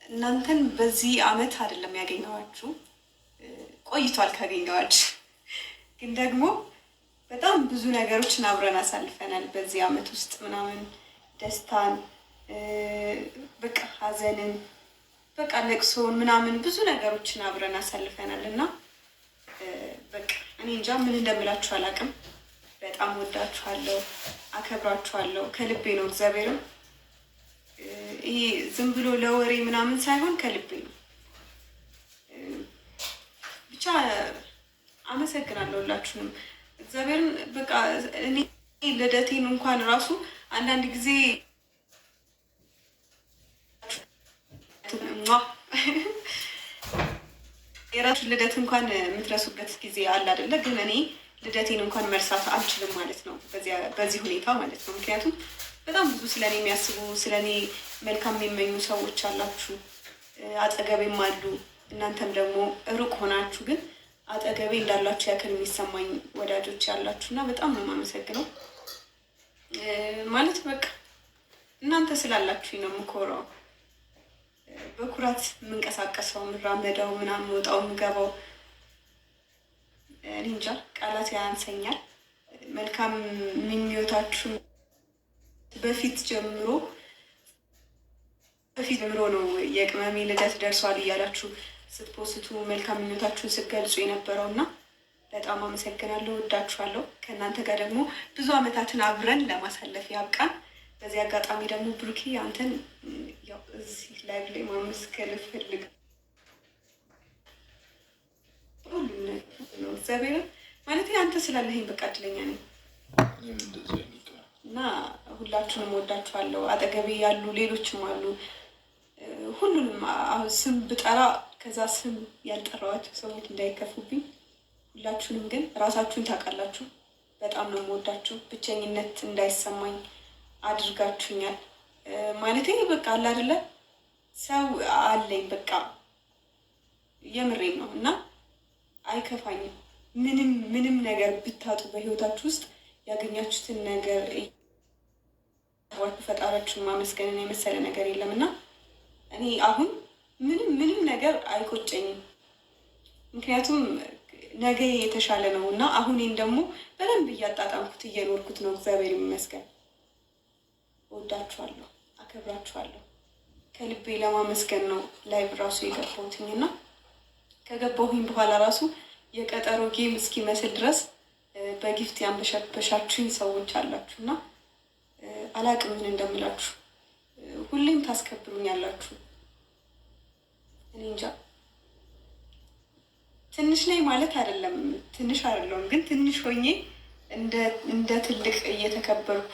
እናንተን በዚህ አመት አይደለም ያገኘኋችሁ፣ ቆይቷል ካገኘኋችሁ። ግን ደግሞ በጣም ብዙ ነገሮችን አብረን አሳልፈናል በዚህ አመት ውስጥ ምናምን ደስታን፣ በቃ ሀዘንን፣ በቃ ለቅሶን ምናምን ብዙ ነገሮችን አብረን አሳልፈናል እና በቃ እኔ እንጃ ምን እንደምላችሁ አላውቅም። በጣም ወዳችኋለሁ፣ አከብራችኋለሁ ከልቤ ነው። እግዚአብሔርም ይሄ ዝም ብሎ ለወሬ ምናምን ሳይሆን ከልቤ ነው። ብቻ አመሰግናለሁ ሁላችሁንም። እግዚአብሔርን በቃ እኔ ልደቴን እንኳን ራሱ አንዳንድ ጊዜ የራሱን ልደት እንኳን የምትረሱበት ጊዜ አለ አይደለ? ግን እኔ ልደቴን እንኳን መርሳት አልችልም ማለት ነው፣ በዚህ ሁኔታ ማለት ነው። ምክንያቱም በጣም ብዙ ስለኔ የሚያስቡ ስለኔ መልካም የሚመኙ ሰዎች አላችሁ፣ አጠገቤም አሉ። እናንተም ደግሞ ሩቅ ሆናችሁ ግን አጠገቤ እንዳላችሁ ያክል የሚሰማኝ ወዳጆች ያላችሁ እና በጣም ነው የማመሰግነው። ማለት በቃ እናንተ ስላላችሁኝ ነው የምኮራው፣ በኩራት የምንቀሳቀሰው፣ የምራመደው፣ ምናምን ወጣው፣ የምገባው። እኔ እንጃ ቃላት ያንሰኛል። መልካም ምኞታችሁ በፊት ጀምሮ ነው የቅመሜ ልደት ደርሷል እያላችሁ ስትፖስቱ መልካም ምኞታችሁን ስትገልጹ የነበረው እና በጣም አመሰግናለሁ፣ ወዳችኋለሁ። ከእናንተ ጋር ደግሞ ብዙ አመታትን አብረን ለማሳለፍ ያብቃን። በዚህ አጋጣሚ ደግሞ ብሩኬ አንተን ያው እዚህ ላይቭ ላይ ማመስገን እፈልግ ሁሉም ነው እግዚአብሔር ማለት አንተ ስላለኸኝ በቃ እድለኛ ነኝ እና ሁላችሁንም ወዳችኋለሁ። አጠገቤ ያሉ ሌሎችም አሉ። ሁሉንም አሁን ስም ብጠራ ከዛ ስም ያልጠራኋቸው ሰዎች እንዳይከፉብኝ፣ ሁላችሁንም ግን ራሳችሁን ታውቃላችሁ። በጣም ነው የምወዳችሁ። ብቸኝነት እንዳይሰማኝ አድርጋችሁኛል። ማለት በቃ አለ አይደለ ሰው አለኝ በቃ የምሬን ነው እና አይከፋኝም። ምንም ነገር ብታጡ በህይወታችሁ ውስጥ ያገኛችሁትን ነገር ፈጣሪያችሁን ማመስገንን የመሰለ ነገር የለም እና እኔ አሁን ምንም ነገር አይቆጨኝም። ምክንያቱም ነገ የተሻለ ነው እና አሁኔን ደግሞ በደንብ እያጣጣምኩት እየኖርኩት ነው። እግዚአብሔር ይመስገን። ወዳችኋለሁ፣ አከብራችኋለሁ። ከልቤ ለማመስገን ነው ላይቭ ራሱ የገባሁትኝ እና ከገባሁኝ በኋላ ራሱ የቀጠሮ ጌም እስኪመስል ድረስ በጊፍት ያንበሻበሻችሁኝ ሰዎች አላችሁ እና አላቅም ምን እንደምላችሁ። ሁሌም ታስከብሩኝ ያላችሁ። እኔ እንጃ ትንሽ ነኝ ማለት አይደለም፣ ትንሽ አይደለሁም፣ ግን ትንሽ ሆኜ እንደ ትልቅ እየተከበርኩ